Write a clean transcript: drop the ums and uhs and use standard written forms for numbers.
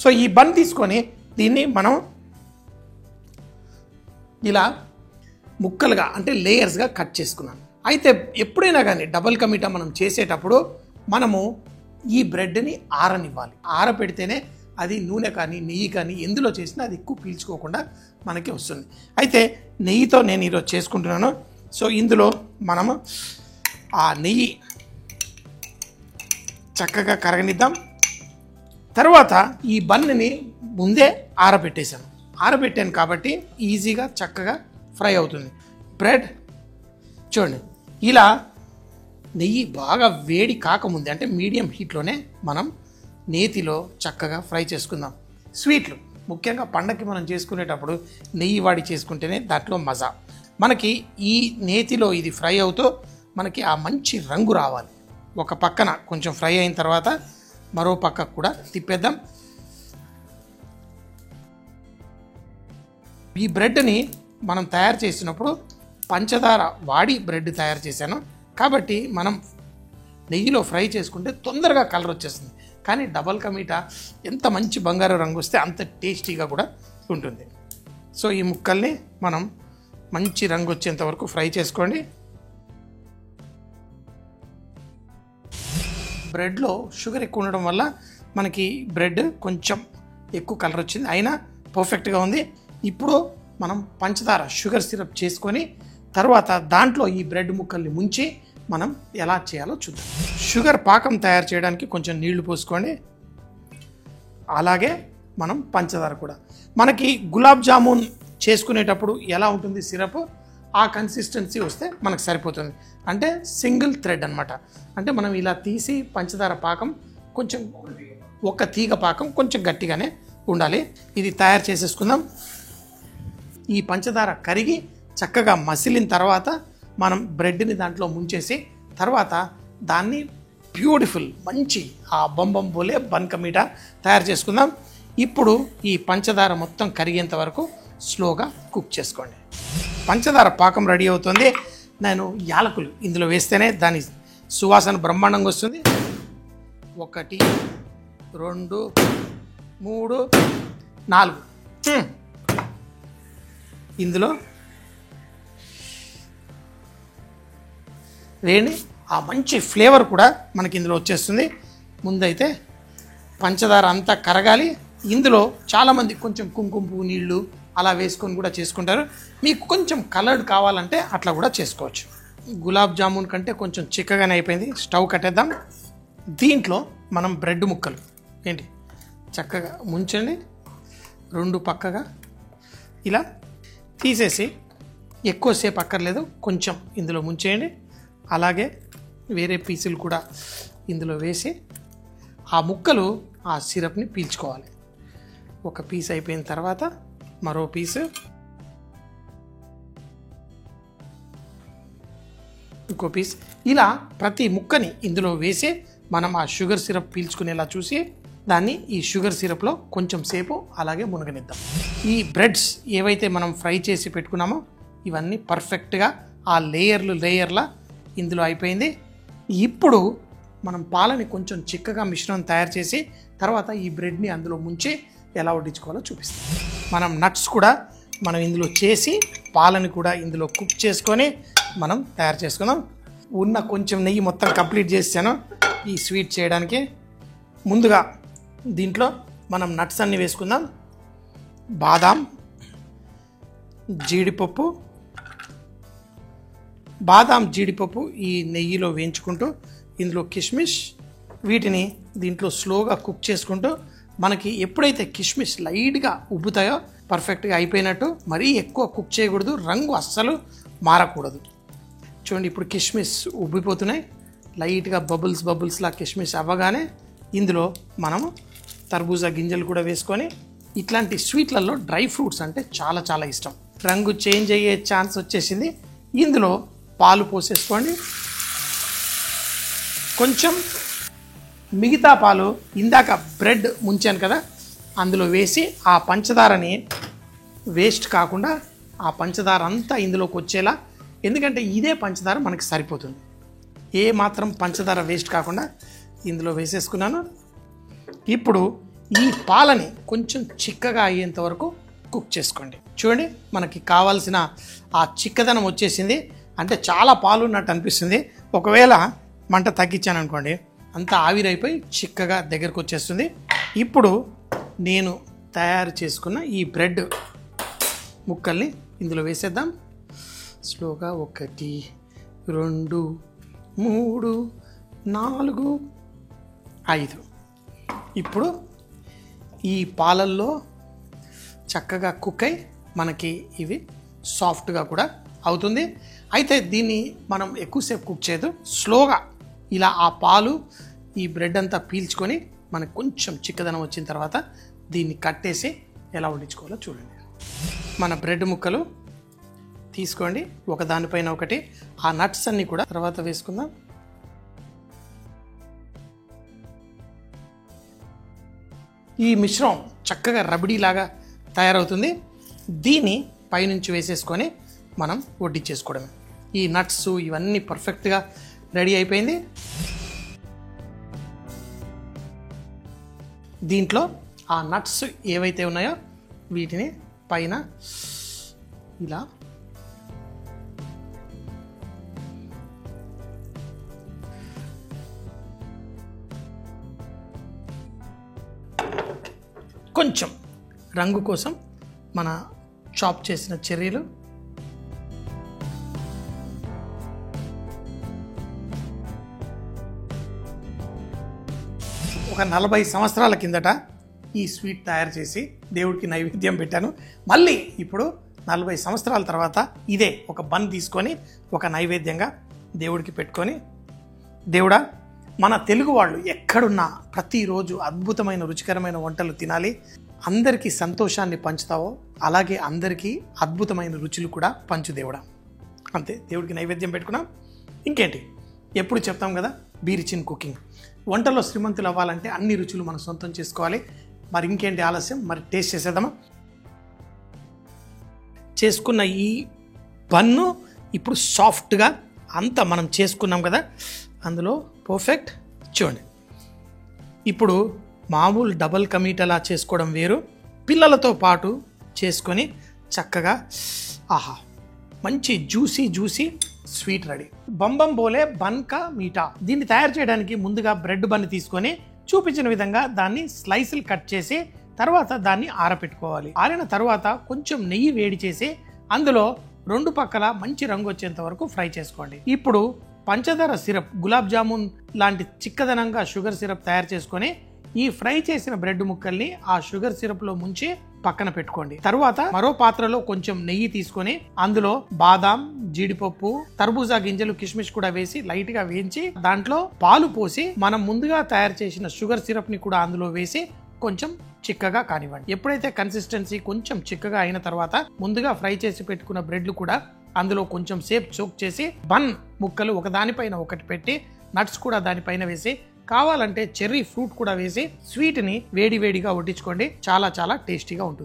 So ఈ bun తీసుకొని దీన్ని మనం ఇలా ముక్కలుగా అంటే లేయర్స్గా కట్ చేసుకున్నాను. అయితే ఎప్పుడైనా కానీ డబుల్ కమీటా మనం చేసేటప్పుడు మనము ఈ బ్రెడ్ని ఆరనివ్వాలి. ఆరపెడితేనే అది నూనె కానీ నెయ్యి కానీ ఎందులో చేసినా అది ఎక్కువ పీల్చుకోకుండా మనకి వస్తుంది. అయితే నెయ్యితో నేను ఈరోజు చేసుకుంటున్నాను. సో ఇందులో మనము ఆ నెయ్యి చక్కగా కరగనిద్దాం. తర్వాత ఈ బన్నుని ముందే ఆరబెట్టాను కాబట్టి ఈజీగా చక్కగా ఫ్రై అవుతుంది. బ్రెడ్ చూడండి, ఇలా నెయ్యి బాగా వేడి కాకముందే అంటే మీడియం హీట్లోనే మనం నేతిలో చక్కగా ఫ్రై చేసుకుందాం. స్వీట్లు ముఖ్యంగా పండగకి మనం చేసుకునేటప్పుడు నెయ్యి వాడి చేసుకుంటేనే దాంట్లో మజా. మనకి ఈ నేతిలో ఇది ఫ్రై అవుతూ మనకి ఆ మంచి రంగు రావాలి. ఒక పక్కన కొంచెం ఫ్రై అయిన తర్వాత మరో పక్కకు కూడా తిప్పేద్దాం. ఈ బ్రెడ్ని మనం తయారు చేసినప్పుడు పంచదార వాడి బ్రెడ్ తయారు చేశాను కాబట్టి మనం నెయ్యిలో ఫ్రై చేసుకుంటే తొందరగా కలర్ వచ్చేస్తుంది. కానీ డబల్ కమీటా ఎంత మంచి బంగారు రంగు వస్తే అంత టేస్టీగా కూడా ఉంటుంది. సో ఈ ముక్కల్ని మనం మంచి రంగు వచ్చేంత వరకు ఫ్రై చేసుకోండి. బ్రెడ్లో షుగర్ ఎక్కువ ఉండడం వల్ల మనకి బ్రెడ్ కొంచెం ఎక్కువ కలర్ వచ్చింది, అయినా పర్ఫెక్ట్గా ఉంది. ఇప్పుడు మనం పంచదార షుగర్ సిరప్ చేసుకొని తర్వాత దాంట్లో ఈ బ్రెడ్ ముక్కల్ని ముంచి మనం ఎలా చేయాలో చూద్దాం. షుగర్ పాకం తయారు చేయడానికి కొంచెం నీళ్లు పోసుకోండి. అలాగే మనం పంచదార కూడా మనకి గులాబ్ జామున్ చేసుకునేటప్పుడు ఎలా ఉంటుంది సిరప్ ఆ కన్సిస్టెన్సీ వస్తే మనకు సరిపోతుంది. అంటే సింగిల్ థ్రెడ్ అనమాట. అంటే మనం ఇలా తీసి పంచదార పాకం కొంచెం ఒక తీగ పాకం కొంచెం గట్టిగానే ఉండాలి. ఇది తయారు చేసేసుకుందాం. ఈ పంచదార కరిగి చక్కగా మసిలిన తర్వాత మనం బ్రెడ్ని దాంట్లో ముంచేసి తర్వాత దాన్ని బ్యూటిఫుల్ మంచి ఆ బొంబం బోలే బన్ కమీటా తయారు చేసుకుందాం. ఇప్పుడు ఈ పంచదార మొత్తం కరిగేంత వరకు స్లోగా కుక్ చేసుకోండి. పంచదార పాకం రెడీ అవుతుంది. నేను యాలకులు ఇందులో వేస్తేనే దాని సువాసన బ్రహ్మాండంగా వస్తుంది. 1 2 3 4 ఇందులో వేయండి. ఆ మంచి ఫ్లేవర్ కూడా మనకి ఇందులో వచ్చేస్తుంది. ముందైతే పంచదార అంతా కరగాలి. ఇందులో చాలామంది కొంచెం కుంకుమ పువ్వు నీళ్ళు అలా వేసుకొని కూడా చేసుకుంటారు. మీకు కొంచెం కలర్డ్ కావాలంటే అట్లా కూడా చేసుకోవచ్చు. గులాబ్ జామున్ కంటే కొంచెం చిక్కగానే అయిపోయింది. స్టవ్ కట్టేద్దాం. దీంట్లో మనం బ్రెడ్ ముక్కలు ఏంటి చక్కగా ముంచండి. 2 పక్కగా ఇలా తీసేసి ఎక్కువసేపు అక్కర్లేదు, కొంచెం ఇందులో ముంచేయండి. అలాగే వేరే పీసులు కూడా ఇందులో వేసి ఆ ముక్కలు ఆ సిరప్ని పీల్చుకోవాలి. ఒక పీస్ అయిపోయిన తర్వాత మరో పీసు, ఇంకో పీస్, ఇలా ప్రతి ముక్కని ఇందులో వేసి మనం ఆ షుగర్ సిరప్ పీల్చుకునేలా చూసి దాన్ని ఈ షుగర్ సిరప్లో కొంచెం సేపు అలాగే మునగనిద్దాం. ఈ బ్రెడ్స్ ఏవైతే మనం ఫ్రై చేసి పెట్టుకున్నామో ఇవన్నీ పర్ఫెక్ట్గా ఆ లేయర్లా ఇందులో అయిపోయింది. ఇప్పుడు మనం పాలని కొంచెం చిక్కగా మిశ్రమం తయారు చేసి తర్వాత ఈ బ్రెడ్ని అందులో ముంచి ఎలా వడ్డించుకోవాలో చూపిస్తాం. మనం నట్స్ కూడా మనం ఇందులో చేసి పాలని కూడా ఇందులో కుక్ చేసుకొని మనం తయారు చేసుకుందాం. ఉన్న కొంచెం నెయ్యి మొత్తం కంప్లీట్ చేసాను ఈ స్వీట్ చేయడానికి. ముందుగా దీంట్లో మనం నట్స్ అన్నీ వేసుకుందాం. బాదాం, జీడిపప్పు, ఈ నెయ్యిలో వేయించుకుంటూ ఇందులో కిస్మిస్, వీటిని దీంట్లో స్లోగా కుక్ చేసుకుంటూ మనకి ఎప్పుడైతే కిస్మిస్ లైట్గా ఉబ్బుతాయో పర్ఫెక్ట్గా అయిపోయినట్టు. మరీ ఎక్కువ కుక్ చేయకూడదు, రంగు అస్సలు మారకూడదు. చూడండి ఇప్పుడు కిస్మిస్ ఉబ్బిపోతున్నాయి. లైట్గా బబుల్స్లా కిస్మిస్ అవ్వగానే ఇందులో మనము తర్బూజా గింజలు కూడా వేసుకొని, ఇట్లాంటి స్వీట్లలో డ్రై ఫ్రూట్స్ అంటే చాలా చాలా ఇష్టం. రంగు చేంజ్ అయ్యే ఛాన్స్ వచ్చేసింది. ఇందులో పాలు పోసేసుకోండి. కొంచెం మిగతా పాలు ఇందాక బ్రెడ్ ముంచాను కదా అందులో వేసి ఆ పంచదారని వేస్ట్ కాకుండా ఆ పంచదార అంతా ఇందులోకి వచ్చేలా, ఎందుకంటే ఇదే పంచదార మనకి సరిపోతుంది. ఏ మాత్రం పంచదార వేస్ట్ కాకుండా ఇందులో వేసేసుకున్నాను. ఇప్పుడు ఈ పాలని కొంచెం చిక్కగా అయ్యేంత వరకు కుక్ చేసుకోండి. చూడండి, మనకి కావాల్సిన ఆ చిక్కదనం వచ్చేసింది. అంటే చాలా పాలు ఉన్నట్టు అనిపిస్తుంది. ఒకవేళ మంట తగ్గించాను అనుకోండి, అంతా ఆవిరైపోయి చిక్కగా దగ్గరకు వచ్చేస్తుంది. ఇప్పుడు నేను తయారు చేసుకున్న ఈ బ్రెడ్ ముక్కల్ని ఇందులో వేసేద్దాం. స్లోగా 1 2 3 4 5. ఇప్పుడు ఈ పాలల్లో చక్కగా కుక్ అయి మనకి ఇవి సాఫ్ట్గా కూడా అవుతుంది. అయితే దీన్ని మనం ఎక్కువసేపు కుక్ చేయదు. స్లోగా ఇలా ఆ పాలు ఈ బ్రెడ్ అంతా పీల్చుకొని మనకు కొంచెం చిక్కదనం వచ్చిన తర్వాత దీన్ని కట్టేసి ఎలా వండించుకోవాలో చూడండి. మన బ్రెడ్ ముక్కలు తీసుకోండి, ఒకదానిపైన ఒకటి. ఆ నట్స్ అన్నీ కూడా తర్వాత వేసుకుందాం. ఈ మిశ్రమం చక్కగా రబడీలాగా తయారవుతుంది. దీన్ని పైనుంచి వేసేసుకొని మనం వడ్డించేసుకోవడమే. ఈ నట్స్ ఇవన్నీ పర్ఫెక్ట్గా రెడీ అయిపోయింది. దీంట్లో ఆ నట్స్ ఏవైతే ఉన్నాయో వీటిని పైన ఇలా కొంచెం రంగు కోసం మన చాప్ చేసిన చెర్రీలు, ఒక 40 సంవత్సరాల కిందట ఈ స్వీట్ తయారు చేసి దేవుడికి నైవేద్యం పెట్టాను. మళ్ళీ ఇప్పుడు 40 సంవత్సరాల తర్వాత ఇదే ఒక బన్ తీసుకొని ఒక నైవేద్యంగా దేవుడికి పెట్టుకొని, దేవుడా, మన తెలుగు వాళ్ళు ఎక్కడున్నా ప్రతిరోజు అద్భుతమైన రుచికరమైన వంటలు తినాలి, అందరికీ సంతోషాన్ని పంచుతావో అలాగే అందరికీ అద్భుతమైన రుచులు కూడా పంచు దేవుడా. అంతే, దేవుడికి నైవేద్యం పెట్టుకున్నాం. ఇంకేంటి, ఎప్పుడు చెప్తాం కదా, బీ రిచ్ ఇన్ కుకింగ్. వంటలో శ్రీమంతులు అవ్వాలంటే అన్ని రుచులు మనం సొంతం చేసుకోవాలి. మరి ఇంకేంటి ఆలస్యం, మరి టేస్ట్ చేసేద్దామా? చేసుకున్న ఈ బన్ను ఇప్పుడు సాఫ్ట్గా అంతా మనం చేసుకున్నాం కదా, అందులో పర్ఫెక్ట్. చూడండి, ఇప్పుడు మామూలు డబల్ కమీట్ అలా చేసుకోవడం వేరు, పిల్లలతో పాటు చేసుకొని చక్కగా ఆహా మంచి జ్యూసీ స్వీట్ రెడీ. బంబం బోలే బన్ కా మీఠా. దీన్ని తయారు చేయడానికి ముందుగా బ్రెడ్ బన్ తీసుకొని చూపించిన విధంగా దాన్ని స్లైసులు కట్ చేసి తర్వాత దాన్ని ఆరపెట్టుకోవాలి. ఆరిన తర్వాత కొంచెం నెయ్యి వేడి చేసి అందులో 2 పక్కల మంచి రంగు వచ్చేంత వరకు ఫ్రై చేసుకోండి. ఇప్పుడు పంచదార సిరప్, గులాబ్ జామున్ లాంటి చిక్కదనంగా షుగర్ సిరప్ తయారు చేసుకొని ఈ ఫ్రై చేసిన బ్రెడ్ ముక్కల్ని ఆ షుగర్ సిరప్ లో ముంచి పక్కన పెట్టుకోండి. తర్వాత మరో పాత్రలో కొంచెం నెయ్యి తీసుకొని అందులో బాదాం, జీడిపప్పు, తర్బూజా గింజలు, కిస్మిస్ కూడా వేసి లైట్ గా వేయించి దాంట్లో పాలు పోసి మనం ముందుగా తయారు చేసిన షుగర్ సిరప్ ని కూడా అందులో వేసి కొంచెం చిక్కగా కానివ్వండి. ఎప్పుడైతే కన్సిస్టెన్సీ కొంచెం చిక్కగా అయిన తర్వాత ముందుగా ఫ్రై చేసి పెట్టుకున్న బ్రెడ్లు కూడా అందులో కొంచెం సేపు చోక్ చేసి బన్ ముక్కలు ఒకదానిపైన ఒకటి పెట్టి నట్స్ కూడా దానిపైన వేసి కావాలంటే చెర్రీ ఫ్రూట్ కూడా వేసి స్వీట్ ని వేడివేడిగా వడ్డించుకోండి. చాలా చాలా టేస్టీగా ఉంటుంది.